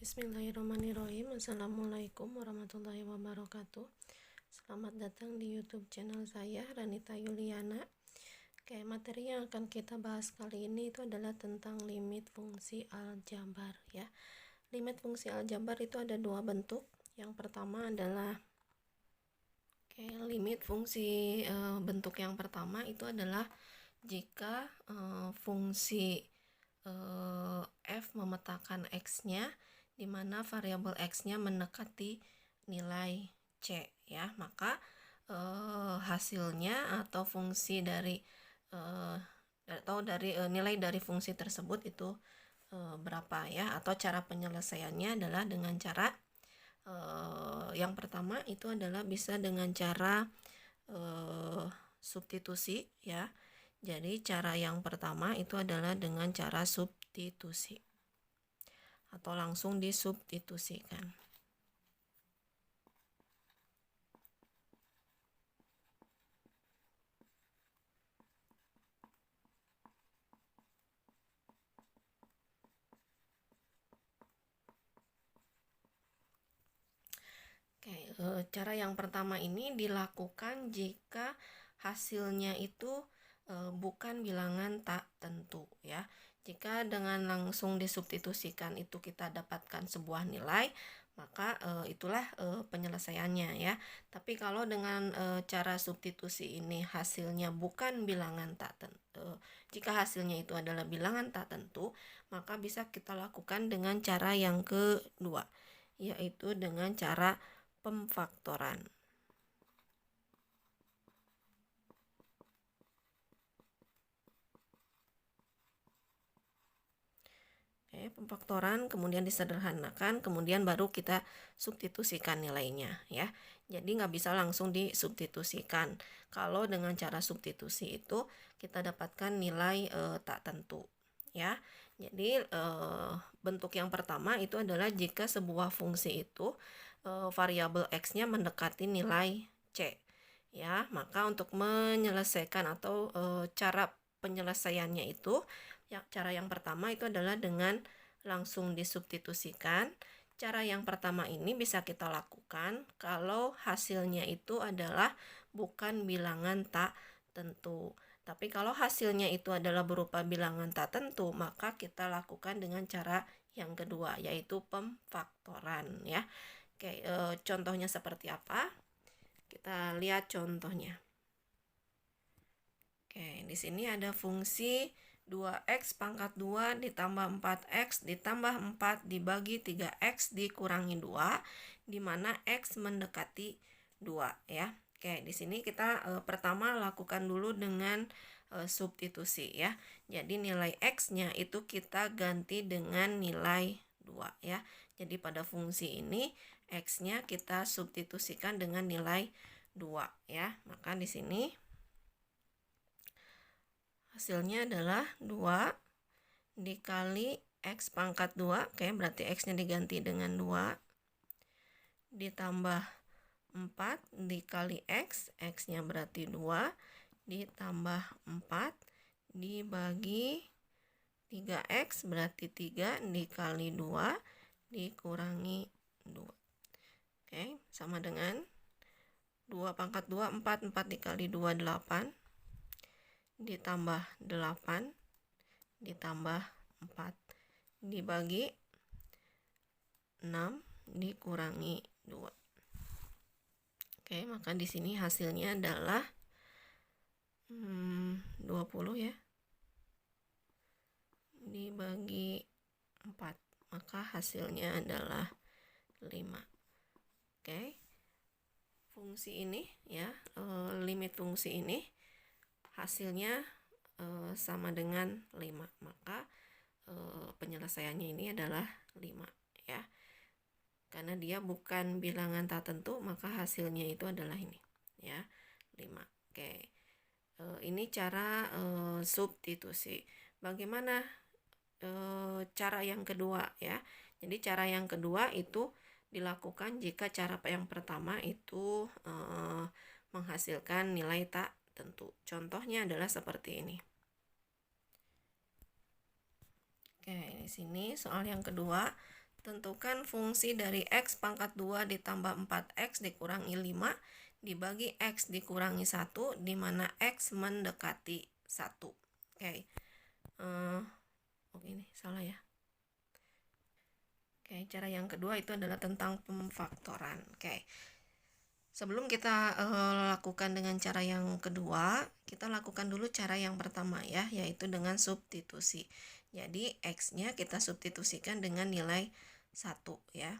Bismillahirrahmanirrahim. Assalamualaikum warahmatullahi wabarakatuh. Selamat datang di YouTube channel saya, Ranita Yuliana. Oke, materi yang akan kita bahas kali ini itu adalah tentang limit fungsi aljabar ya. Limit fungsi aljabar itu ada dua bentuk. Yang pertama adalah limit fungsi bentuk yang pertama itu adalah jika fungsi f memetakan x-nya di mana variabel x-nya mendekati nilai c ya, maka hasilnya atau fungsi dari nilai dari fungsi tersebut itu berapa ya, atau cara penyelesaiannya adalah dengan cara yang pertama itu adalah bisa dengan cara substitusi ya. Jadi cara yang pertama itu adalah dengan cara substitusi atau langsung disubstitusikan. Cara yang pertama ini dilakukan jika hasilnya itu bukan bilangan tak tentu ya. Jika dengan langsung disubstitusikan itu kita dapatkan sebuah nilai, maka itulah penyelesaiannya ya. Tapi kalau dengan cara substitusi ini hasilnya bukan bilangan tak tentu, jika hasilnya itu adalah bilangan tak tentu, maka bisa kita lakukan dengan cara yang kedua, yaitu dengan cara pemfaktoran. Pemfaktoran kemudian disederhanakan, kemudian baru kita substitusikan nilainya ya. Jadi nggak bisa langsung disubstitusikan. Kalau dengan cara substitusi itu kita dapatkan nilai tak tentu ya. Jadi bentuk yang pertama itu adalah jika sebuah fungsi itu variabel x-nya mendekati nilai c ya, maka untuk menyelesaikan atau cara penyelesaiannya itu ya, cara yang pertama itu adalah dengan langsung disubstitusikan. Cara yang pertama ini bisa kita lakukan kalau hasilnya itu adalah bukan bilangan tak tentu. Tapi kalau hasilnya itu adalah berupa bilangan tak tentu, maka kita lakukan dengan cara yang kedua, yaitu pemfaktoran ya. Oke, contohnya seperti apa? Kita lihat contohnya. Oke, di sini ada fungsi 2x pangkat 2 ditambah 4x ditambah 4 dibagi 3x dikurangi 2, di mana x mendekati 2 ya. Oke, di sini kita pertama lakukan dulu dengan substitusi ya. Jadi nilai x-nya itu kita ganti dengan nilai 2 ya. Jadi pada fungsi ini x-nya kita substitusikan dengan nilai 2 ya. Maka di sini hasilnya adalah 2 dikali x pangkat 2. Oke, berarti x-nya diganti dengan 2 ditambah 4 dikali x, x-nya berarti 2 ditambah 4 dibagi 3x berarti 3 dikali 2 dikurangi 2. Oke, sama dengan 2 pangkat 2, 4 dikali 2, 8 ditambah 8 ditambah 4 dibagi 6 dikurangi 2. Oke, maka di sini hasilnya adalah 20 ya dibagi 4, maka hasilnya adalah 5. Oke, fungsi ini ya, limit fungsi ini hasilnya sama dengan 5, maka penyelesaiannya ini adalah 5 ya. Karena dia bukan bilangan tak tentu, maka hasilnya itu adalah ini ya, 5. Oke, ini cara substitusi. Bagaimana cara yang kedua ya? Jadi cara yang kedua itu dilakukan jika cara yang pertama itu menghasilkan nilai tak tentu. Contohnya adalah seperti ini. Oke, di sini soal yang kedua Tentukan fungsi dari X pangkat 2 ditambah 4X dikurangi 5 dibagi X dikurangi 1, di mana X mendekati 1. Oke. Ini salah ya. Oke, cara yang kedua itu adalah tentang pemfaktoran. Oke. Sebelum kita lakukan dengan cara yang kedua, kita lakukan dulu cara yang pertama ya, yaitu dengan substitusi. Jadi X-nya kita substitusikan dengan nilai 1 ya.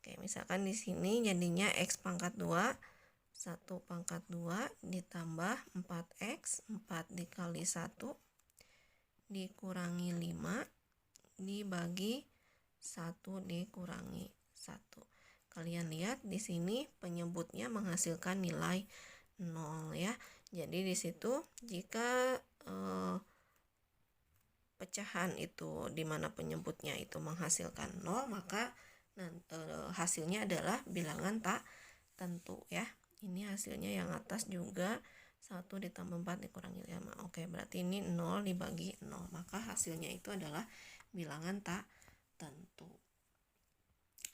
Oke, misalkan di sini jadinya X pangkat 2, 1 pangkat 2 ditambah 4X, 4 dikali 1 dikurangi 5 dibagi 1 dikurangi 1. Kalian lihat di sini penyebutnya menghasilkan nilai 0 ya. Jadi di situ jika pecahan itu dimana penyebutnya itu menghasilkan 0, maka hasilnya adalah bilangan tak tentu ya. Ini hasilnya yang atas juga 1 ditambah 4 dikurangi 5. Oke, berarti ini 0 dibagi 0. Maka hasilnya itu adalah bilangan tak tentu.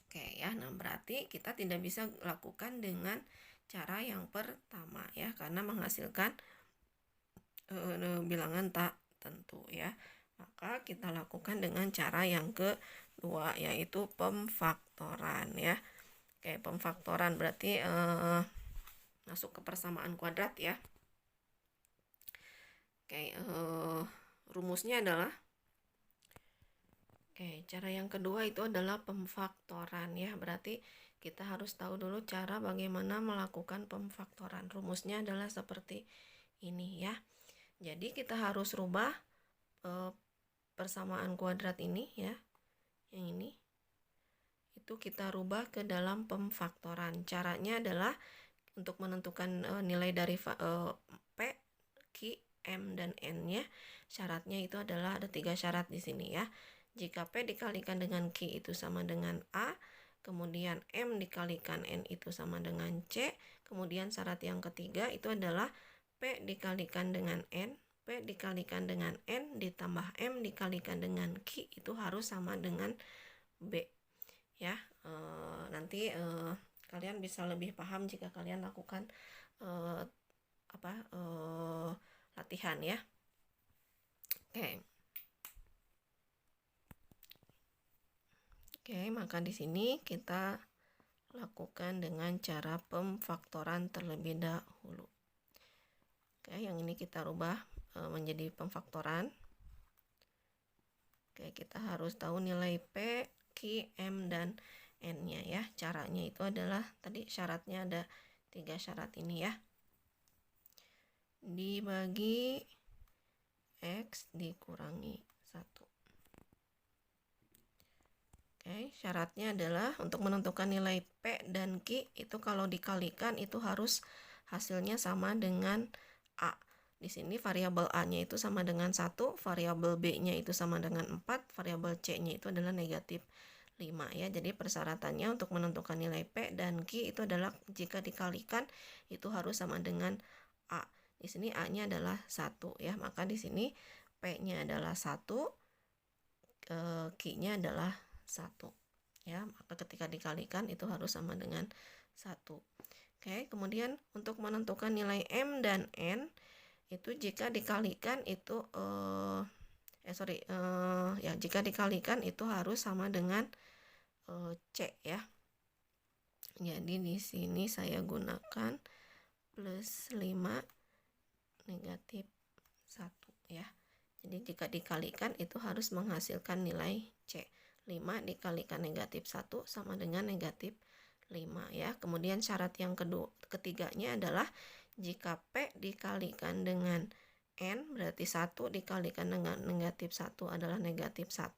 Oke ya, nah berarti kita tidak bisa lakukan dengan cara yang pertama ya, karena menghasilkan bilangan tak tentu ya. Maka kita lakukan dengan cara yang kedua, yaitu pemfaktoran ya. Oke, pemfaktoran berarti masuk ke persamaan kuadrat ya. Oke, rumusnya adalah cara yang kedua itu adalah pemfaktoran ya. Berarti kita harus tahu dulu cara bagaimana melakukan pemfaktoran. Rumusnya adalah seperti ini ya. Jadi kita harus rubah persamaan kuadrat ini ya, yang ini itu kita rubah ke dalam pemfaktoran. Caranya adalah untuk menentukan nilai dari P, Q, M, dan N nya, syaratnya itu adalah ada 3 syarat di sini ya. Jika P dikalikan dengan Q itu sama dengan A, kemudian M dikalikan N itu sama dengan C, kemudian syarat yang ketiga itu adalah P dikalikan dengan N, P dikalikan dengan N ditambah M dikalikan dengan Q itu harus sama dengan B ya. Nanti kalian bisa lebih paham jika kalian lakukan latihan ya. Oke, maka di sini kita lakukan dengan cara pemfaktoran terlebih dahulu. Oke, yang ini kita rubah menjadi pemfaktoran. Oke, kita harus tahu nilai P, Q, M, dan N-nya ya. Caranya itu adalah tadi syaratnya ada 3 syarat ini ya. Dibagi X dikurangi 1. Oke, syaratnya adalah untuk menentukan nilai P dan Q itu kalau dikalikan itu harus hasilnya sama dengan A. Di sini variabel A-nya itu sama dengan 1, variabel B-nya itu sama dengan 4, variabel C-nya itu adalah negatif 5 ya. Jadi persyaratannya untuk menentukan nilai P dan Q itu adalah jika dikalikan itu harus sama dengan A. Di sini A-nya adalah 1 ya. Maka di sini P-nya adalah 1, Q-nya adalah 1 ya. Maka ketika dikalikan itu harus sama dengan 1. Oke, kemudian untuk menentukan nilai M dan N itu jika dikalikan itu jika dikalikan itu harus sama dengan C ya. Jadi di sini saya gunakan plus 5 negatif 1 ya. Jadi jika dikalikan itu harus menghasilkan nilai C. 5 dikalikan negatif 1 sama dengan negatif 5 ya. Kemudian syarat yang ketiganya adalah jika P dikalikan dengan N berarti 1 dikalikan dengan negatif 1 adalah negatif 1,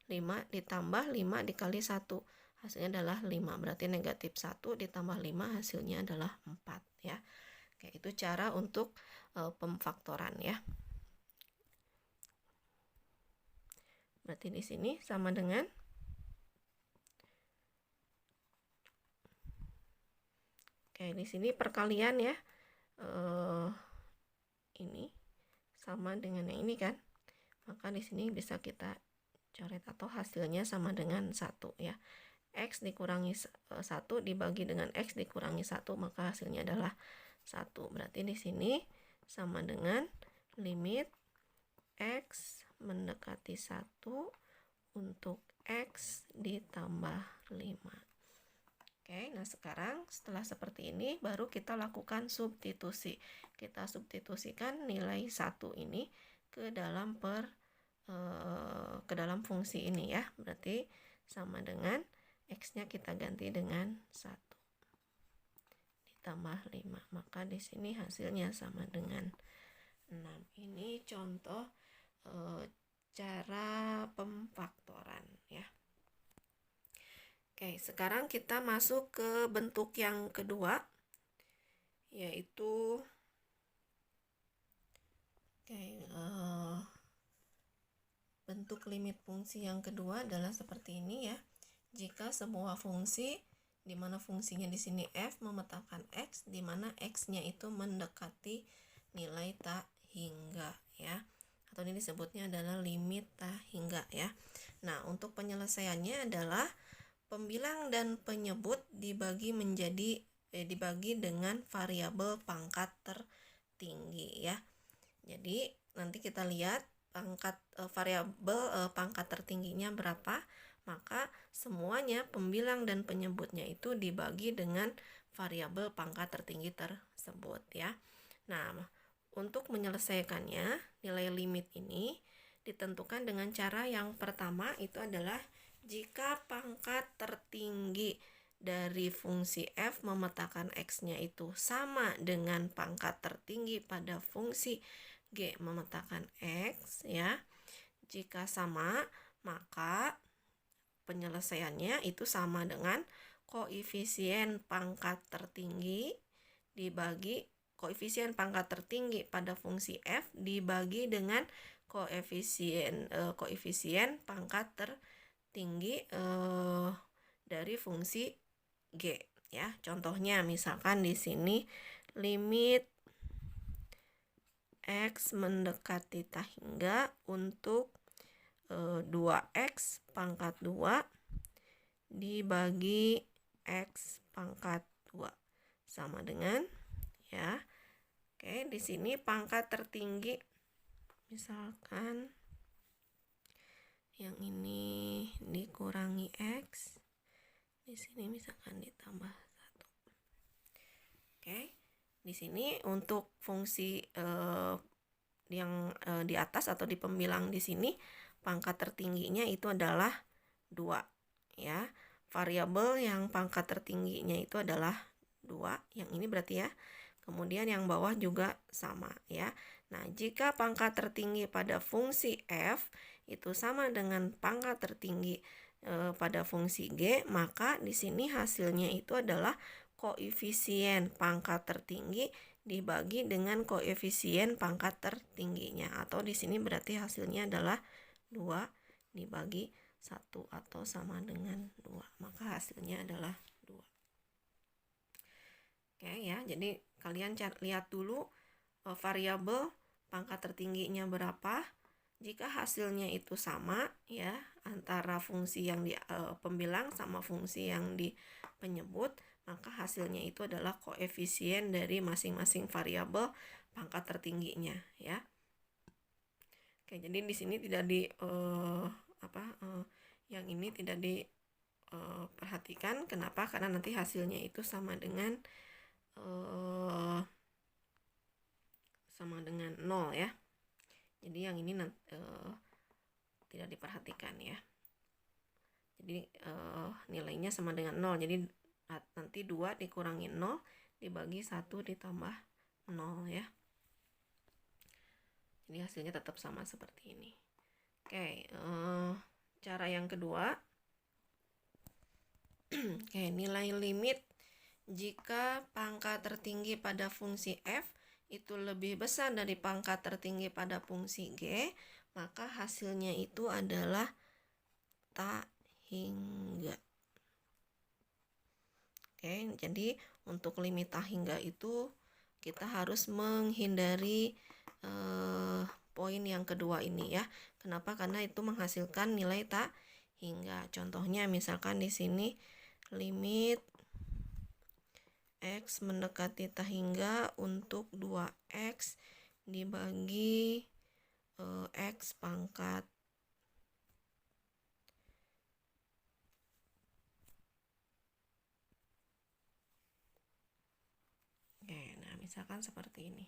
5 ditambah 5 dikali 1 hasilnya adalah 5, berarti negatif 1 ditambah 5 hasilnya adalah 4 ya. Oke, itu cara untuk pemfaktoran ya. Berarti di sini sama dengan di sini perkalian ya. Ini sama dengan yang ini kan. Maka di sini bisa kita coret, atau hasilnya sama dengan 1 ya. X dikurangi 1 dibagi dengan X dikurangi 1, maka hasilnya adalah 1. Berarti di sini sama dengan limit X mendekati 1 untuk X ditambah 5. Oke, nah sekarang setelah seperti ini baru kita lakukan substitusi. Kita substitusikan nilai 1 ini ke dalam fungsi ini ya. Berarti sama dengan X-nya kita ganti dengan 1 ditambah 5. Maka di sini hasilnya sama dengan 6. Ini contoh cara pemfaktoran ya. Oke, sekarang kita masuk ke bentuk yang kedua, yaitu bentuk limit fungsi yang kedua adalah seperti ini ya. Jika sebuah fungsi di mana fungsinya di sini f memetakan x, di mana x-nya itu mendekati nilai tak hingga ya. Atau ini disebutnya adalah limit tak hingga ya. Nah, untuk penyelesaiannya adalah pembilang dan penyebut dibagi dengan variabel pangkat tertinggi ya. Jadi nanti kita lihat variabel pangkat tertingginya berapa, maka semuanya pembilang dan penyebutnya itu dibagi dengan variabel pangkat tertinggi tersebut ya. Nah, untuk menyelesaikannya, nilai limit ini ditentukan dengan cara yang pertama itu adalah jika pangkat tertinggi dari fungsi f memetakan x-nya itu sama dengan pangkat tertinggi pada fungsi g memetakan x ya. Jika sama, maka penyelesaiannya itu sama dengan koefisien pangkat tertinggi dibagi koefisien pangkat tertinggi pada fungsi f dibagi dengan koefisien pangkat tertinggi dari fungsi g ya. Contohnya misalkan di sini limit x mendekati tak hingga untuk 2x pangkat 2 dibagi x pangkat 2 sama dengan ya. Oke, di sini pangkat tertinggi misalkan yang ini dikurangi x, di sini misalkan ditambah 1. Oke, di sini untuk fungsi yang di atas atau di pembilang di sini pangkat tertingginya itu adalah 2 ya. Variabel yang pangkat tertingginya itu adalah 2, yang ini berarti ya. Kemudian yang bawah juga sama ya. Nah, jika pangkat tertinggi pada fungsi f itu sama dengan pangkat tertinggi pada fungsi g, maka di sini hasilnya itu adalah koefisien pangkat tertinggi dibagi dengan koefisien pangkat tertingginya, atau di sini berarti hasilnya adalah 2 dibagi 1 atau sama dengan 2. Maka hasilnya adalah 2. Oke ya, jadi kalian lihat dulu variabel pangkat tertingginya berapa. Jika hasilnya itu sama ya antara fungsi yang di pembilang sama fungsi yang di penyebut, maka hasilnya itu adalah koefisien dari masing-masing variabel pangkat tertingginya ya. Oke, jadi di sini tidak yang ini tidak diperhatikan. Kenapa? Karena nanti hasilnya itu sama dengan 0 ya. Jadi yang ini tidak diperhatikan ya. Jadi nilainya sama dengan 0. Jadi nanti 2 dikurangi 0 dibagi 1 ditambah 0 ya. Jadi hasilnya tetap sama seperti ini. Oke, cara yang kedua. Oke, nilai limit jika pangkat tertinggi pada fungsi f itu lebih besar dari pangkat tertinggi pada fungsi g, maka hasilnya itu adalah tak hingga. Oke, jadi untuk limit tak hingga itu kita harus menghindari poin yang kedua ini ya. Kenapa? Karena itu menghasilkan nilai tak hingga. Contohnya misalkan di sini limit X mendekati tak hingga untuk 2X dibagi X pangkat Oke, nah misalkan seperti ini.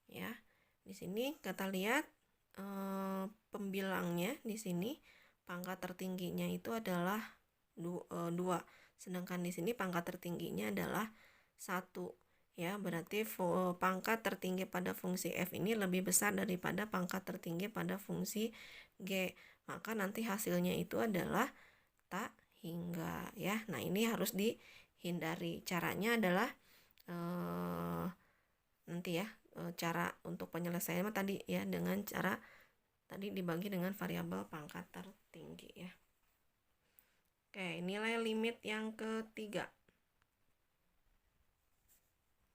Ya. Di sini kita lihat pembilangnya di sini pangkat tertingginya itu adalah 2. Sedangkan di sini pangkat tertingginya adalah 1. Ya, berarti pangkat tertinggi pada fungsi f ini lebih besar daripada pangkat tertinggi pada fungsi g. Maka nanti hasilnya itu adalah tak hingga ya. Nah, ini harus dihindari. Caranya adalah nanti ya cara untuk penyelesaiannya tadi ya dengan cara tadi dibagi dengan variabel pangkat tertinggi ya. Oke, nilai limit yang ketiga.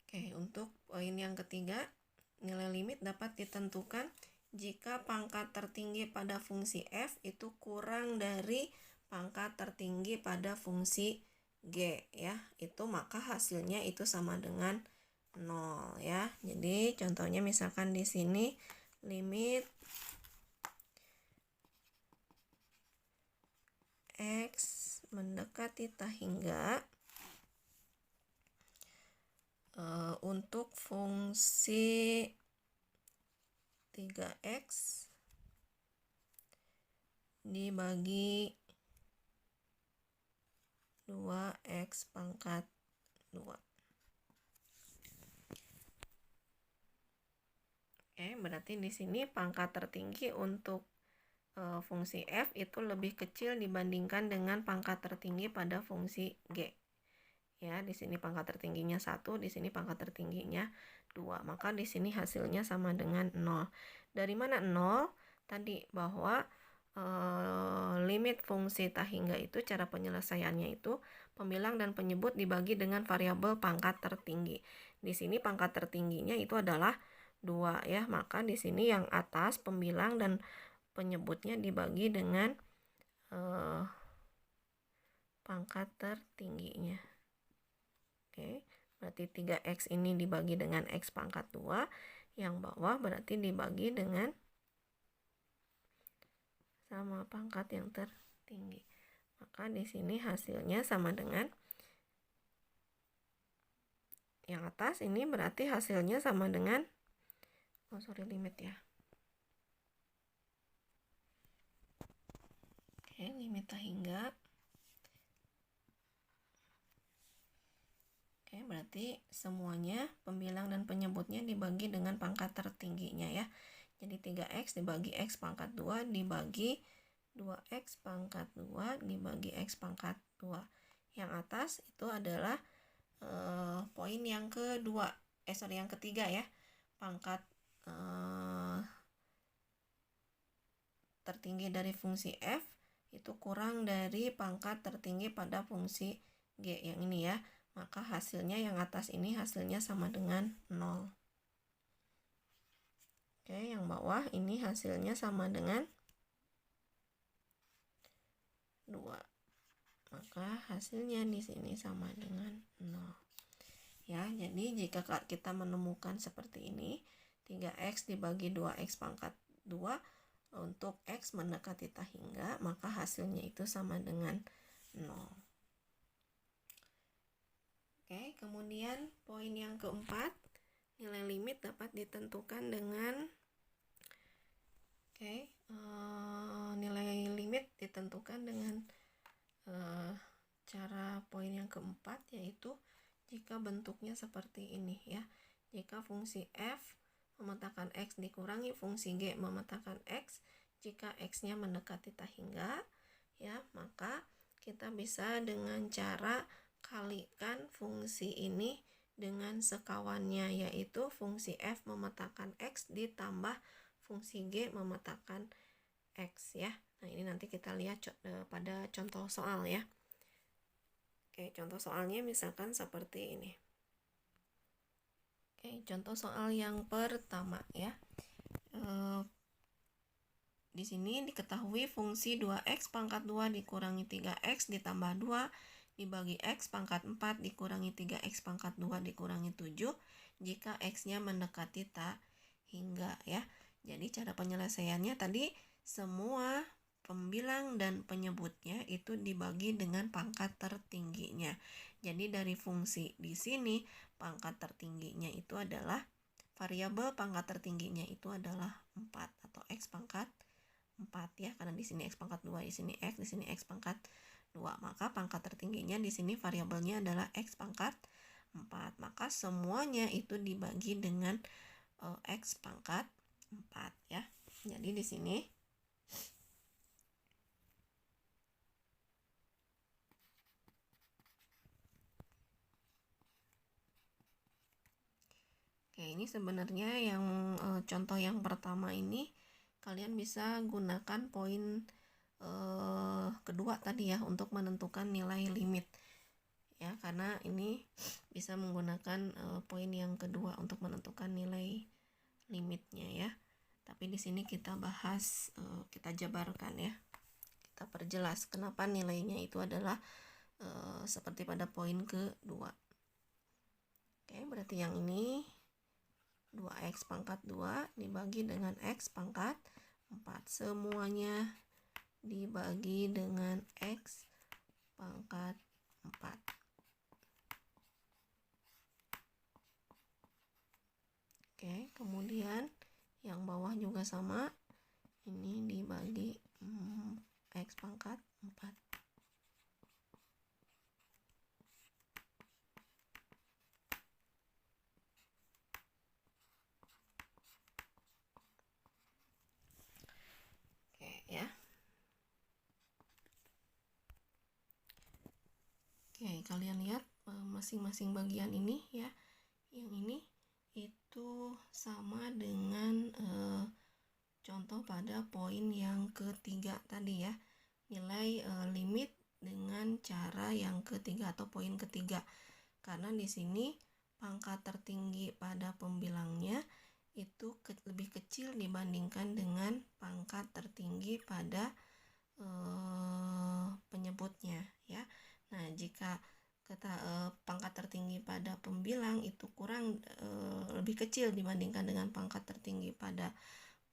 Oke, untuk poin yang ketiga, nilai limit dapat ditentukan jika pangkat tertinggi pada fungsi f itu kurang dari pangkat tertinggi pada fungsi g ya. Itu maka hasilnya itu sama dengan 0 ya. Jadi contohnya misalkan di sini limit X mendekati tak hingga untuk fungsi 3X dibagi 2X pangkat 2. Oke, berarti di sini pangkat tertinggi untuk fungsi f itu lebih kecil dibandingkan dengan pangkat tertinggi pada fungsi g. Ya, di sini pangkat tertingginya 1, di sini pangkat tertingginya 2. Maka di sini hasilnya sama dengan 0. Dari mana 0? Tadi bahwa limit fungsi tak hingga itu cara penyelesaiannya itu pembilang dan penyebut dibagi dengan variabel pangkat tertinggi. Di sini pangkat tertingginya itu adalah 2 ya. Maka di sini yang atas pembilang dan penyebutnya dibagi dengan pangkat tertingginya. Oke, berarti 3X ini dibagi dengan X pangkat 2, yang bawah berarti dibagi dengan sama pangkat yang tertinggi. Maka di sini hasilnya sama dengan yang atas ini berarti hasilnya sama dengan limit ya. Oke, limit tak hingga. Oke, berarti semuanya pembilang dan penyebutnya dibagi dengan pangkat tertingginya ya. Jadi 3X dibagi X pangkat 2 dibagi 2X pangkat 2 dibagi X pangkat 2. Yang atas itu adalah poin yang kedua. Yang ketiga ya. Pangkat tertinggi dari fungsi f itu kurang dari pangkat tertinggi pada fungsi g yang ini ya. Maka hasilnya yang atas ini hasilnya sama dengan 0. Oke, yang bawah ini hasilnya sama dengan 2. Maka hasilnya di sini sama dengan 0. Ya, jadi jika kita menemukan seperti ini, 3X dibagi 2X pangkat 2 untuk X mendekati tak hingga, maka hasilnya itu sama dengan 0. Oke, kemudian poin yang keempat, nilai limit dapat ditentukan dengan nilai limit ditentukan dengan cara poin yang keempat, yaitu jika bentuknya seperti ini ya. Jika fungsi f memetakan x dikurangi fungsi g memetakan x, jika x-nya mendekati tak hingga ya, maka kita bisa dengan cara kalikan fungsi ini dengan sekawannya, yaitu fungsi f memetakan x ditambah fungsi g memetakan x ya. Nah, ini nanti kita lihat pada contoh soal ya. Oke, contoh soalnya misalkan seperti ini. Oke, contoh soal yang pertama ya. di sini diketahui fungsi 2x pangkat 2 dikurangi 3x ditambah 2 dibagi x pangkat 4 dikurangi 3x pangkat 2 dikurangi 7 jika x-nya mendekati tak hingga ya. Jadi cara penyelesaiannya tadi semua pembilang dan penyebutnya itu dibagi dengan pangkat tertingginya. Jadi dari fungsi di sini pangkat tertingginya itu adalah variabel pangkat tertingginya itu adalah 4 atau x pangkat 4 ya, karena di sini x pangkat 2, di sini x, di sini x pangkat 2. Maka pangkat tertingginya di sini variabelnya adalah x pangkat 4. Maka semuanya itu dibagi dengan x pangkat 4 ya. Jadi di sini Oke, ini sebenarnya yang contoh yang pertama ini kalian bisa gunakan poin kedua tadi ya untuk menentukan nilai limit ya, karena ini bisa menggunakan poin yang kedua untuk menentukan nilai limitnya ya. Tapi di sini kita bahas, kita jabarkan ya, kita perjelas kenapa nilainya itu adalah seperti pada poin kedua. Oke, berarti yang ini 2x pangkat 2 dibagi dengan x pangkat 4. Semuanya dibagi dengan x pangkat 4. Oke, kemudian yang bawah juga sama. Ini dibagi x pangkat 4. Oke ya. Oke, kalian lihat masing-masing bagian ini ya. Yang ini itu sama dengan contoh pada poin yang ketiga tadi ya. Nilai limit dengan cara yang ketiga atau poin ketiga. Karena di sini pangkat tertinggi pada pembilangnya itu lebih kecil dibandingkan dengan pangkat tertinggi pada penyebutnya ya. Nah, jika pangkat tertinggi pada pembilang itu kurang lebih kecil dibandingkan dengan pangkat tertinggi pada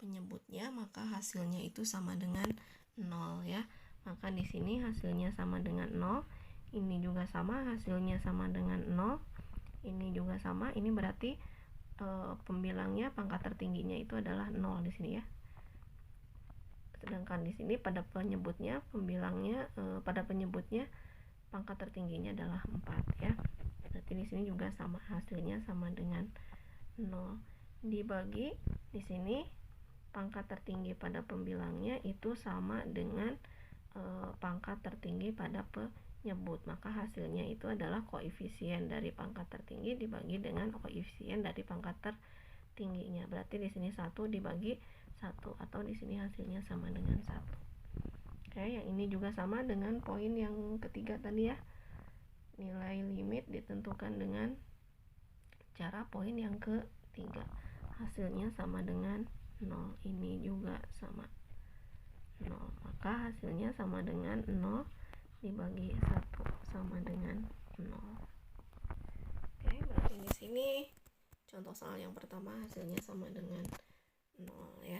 penyebutnya, maka hasilnya itu sama dengan 0 ya. Maka di sini hasilnya sama dengan 0. Ini juga sama, hasilnya sama dengan 0. Ini juga sama. Ini berarti pembilangnya pangkat tertingginya itu adalah 0 di sini ya. Sedangkan di sini pada penyebutnya pembilangnya pada penyebutnya pangkat tertingginya adalah 4 ya. Berarti di sini juga sama, hasilnya sama dengan 0. Dibagi di sini pangkat tertinggi pada pembilangnya itu sama dengan pangkat tertinggi pada penyebut. Maka hasilnya itu adalah koefisien dari pangkat tertinggi dibagi dengan koefisien dari pangkat tertingginya. Berarti di sini 1 dibagi 1 atau di sini hasilnya sama dengan 1. Oke, yang ini juga sama dengan poin yang ketiga tadi ya. Nilai limit ditentukan dengan cara poin yang ketiga. Hasilnya sama dengan 0. Ini juga sama 0. Maka hasilnya sama dengan 0 dibagi 1 sama dengan 0. Oke, berarti di sini contoh soal yang pertama hasilnya sama dengan 0 ya.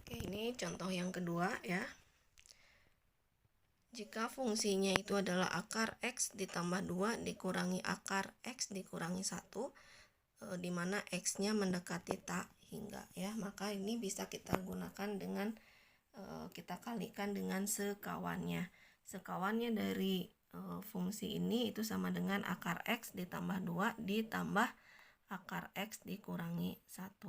Oke, ini contoh yang kedua ya. Jika fungsinya itu adalah akar x ditambah 2 dikurangi akar x dikurangi 1, di mana x-nya mendekati tak hingga ya, maka ini bisa kita gunakan dengan kita kalikan dengan sekawannya. Sekawannya dari fungsi ini itu sama dengan akar x ditambah 2 ditambah akar x dikurangi 1.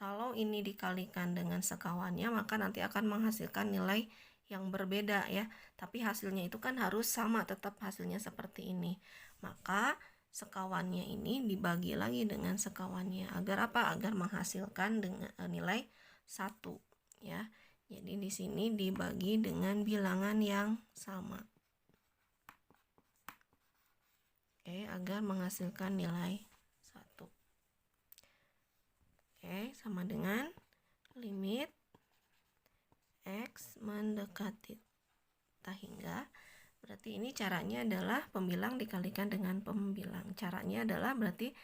Kalau ini dikalikan dengan sekawannya, maka nanti akan menghasilkan nilai yang berbeda ya. Tapi hasilnya itu kan harus sama, tetap hasilnya seperti ini. Maka sekawannya ini dibagi lagi dengan sekawannya. Agar apa? Agar menghasilkan dengan nilai 1 ya. Jadi di sini dibagi dengan bilangan yang sama. Oke, agar menghasilkan nilai 1. Oke, sama dengan limit X mendekati tak hingga. Berarti ini caranya adalah pembilang dikalikan dengan pembilang. Caranya adalah berarti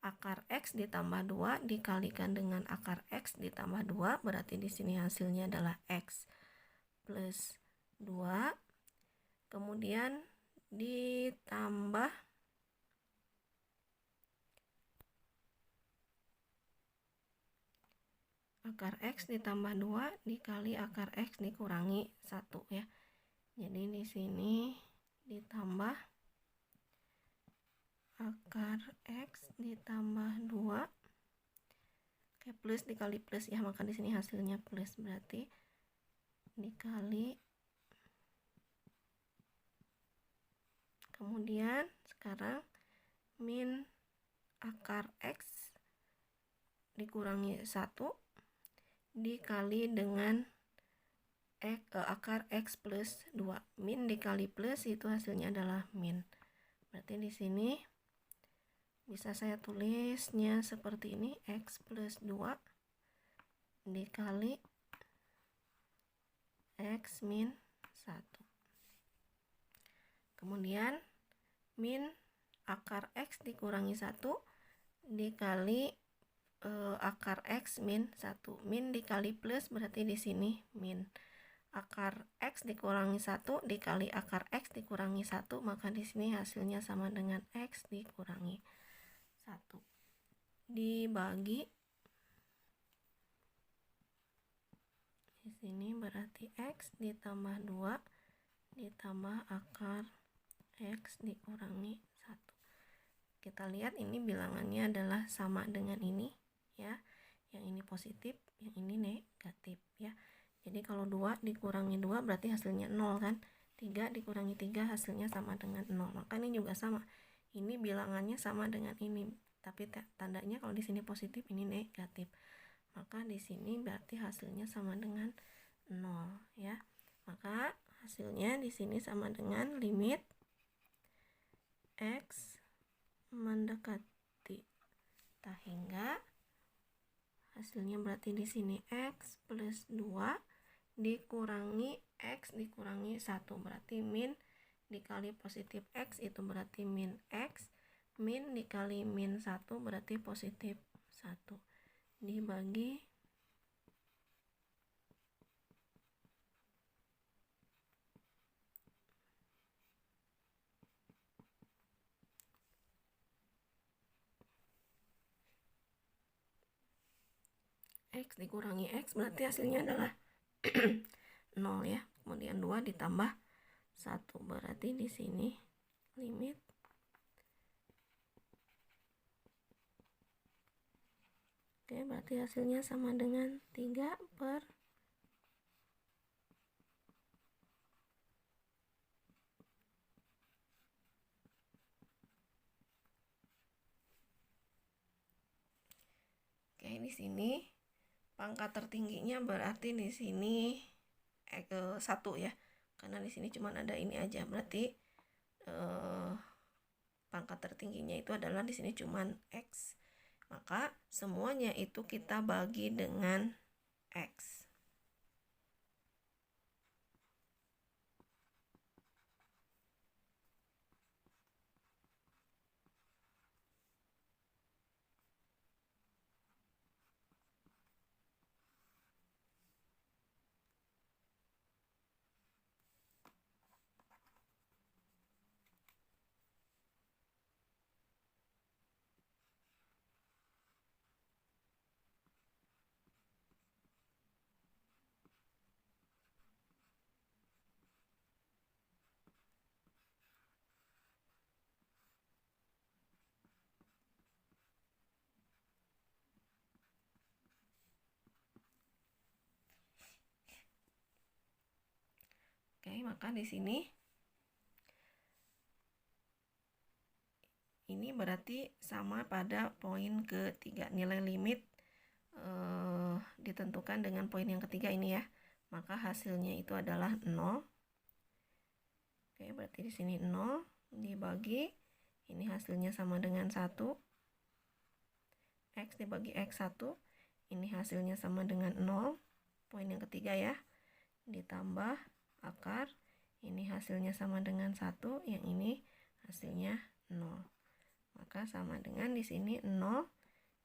akar X ditambah 2 dikalikan dengan akar X ditambah 2. Berarti di sini hasilnya adalah X plus 2. Kemudian ditambah akar X ditambah 2 dikali akar X dikurangi 1 ya. Jadi di sini ditambah akar X ditambah 2. Oke, plus dikali plus ya, maka di sini hasilnya plus, berarti dikali. Kemudian sekarang min akar X dikurangi 1 dikali dengan akar X plus 2. Min dikali plus itu hasilnya adalah min. Berarti di sini bisa saya tulisnya seperti ini, X plus 2 dikali X min 1. Kemudian min akar X dikurangi 1 dikali akar X min 1. Min dikali plus berarti di sini min. Akar X dikurangi 1 dikali akar X dikurangi 1, maka di sini hasilnya sama dengan X dikurangi 1. Dibagi. Di sini berarti X ditambah 2 ditambah akar X dikurangi 1. Kita lihat ini bilangannya adalah sama dengan ini ya. Yang ini positif, yang ini negatif ya. Jadi kalau 2 dikurangi 2 berarti hasilnya 0 kan. 3 dikurangi 3 hasilnya sama dengan 0. Maka ini juga sama. Ini bilangannya sama dengan ini, tapi tandanya kalau di sini positif, ini negatif. Maka di sini berarti hasilnya sama dengan 0 ya. Maka hasilnya di sini sama dengan limit X mendekati tak hingga. Hasilnya berarti di sini X plus 2 dikurangi X dikurangi 1. Berarti min dikali positif X itu berarti min X. Min dikali min 1 berarti positif 1. Dibagi X dikurangi X berarti hasilnya adalah 0 ya. Kemudian 2 ditambah 1 berarti di sini limit berarti hasilnya sama dengan 3 per di sini pangkat tertingginya berarti di sini 1 ya. Karena di sini cuma ada ini aja, berarti pangkat tertingginya itu adalah di sini cuma X. Maka semuanya itu kita bagi dengan X. Oke, maka di sini ini berarti sama pada poin ketiga. Nilai limit ditentukan dengan poin yang ketiga ini ya. Maka hasilnya itu adalah 0. Oke, berarti di sini 0 dibagi ini hasilnya sama dengan 1. X dibagi X1 ini hasilnya sama dengan 0, poin yang ketiga ya, ditambah akar, ini hasilnya sama dengan 1, yang ini hasilnya 0. Maka sama dengan di sini 0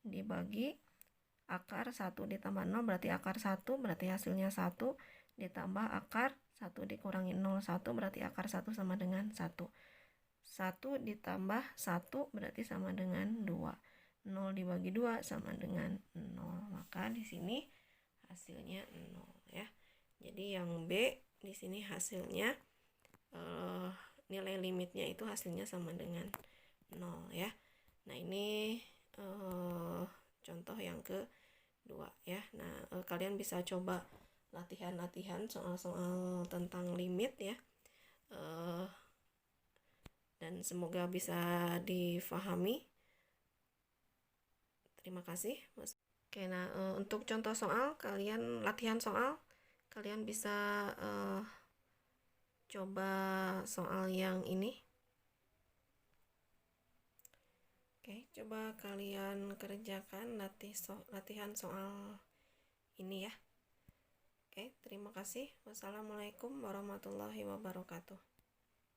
dibagi akar 1 ditambah 0 berarti akar 1, berarti hasilnya 1, ditambah akar 1 dikurangi 0, 1 berarti akar 1 sama dengan 1. 1 ditambah 1 berarti sama dengan 2. 0 dibagi 2 sama dengan 0. Maka di sini hasilnya 0 ya. Jadi yang B di sini hasilnya nilai limitnya itu hasilnya sama dengan 0 ya. Nah, ini contoh yang kedua ya. Nah, kalian bisa coba latihan-latihan soal-soal tentang limit ya. Dan semoga bisa difahami. Terima kasih, Mas. Oke, nah untuk contoh soal, kalian latihan soal, kalian bisa coba soal yang ini. Oke, coba kalian kerjakan latihan soal ini ya. Oke, terima kasih. Wassalamualaikum warahmatullahi wabarakatuh.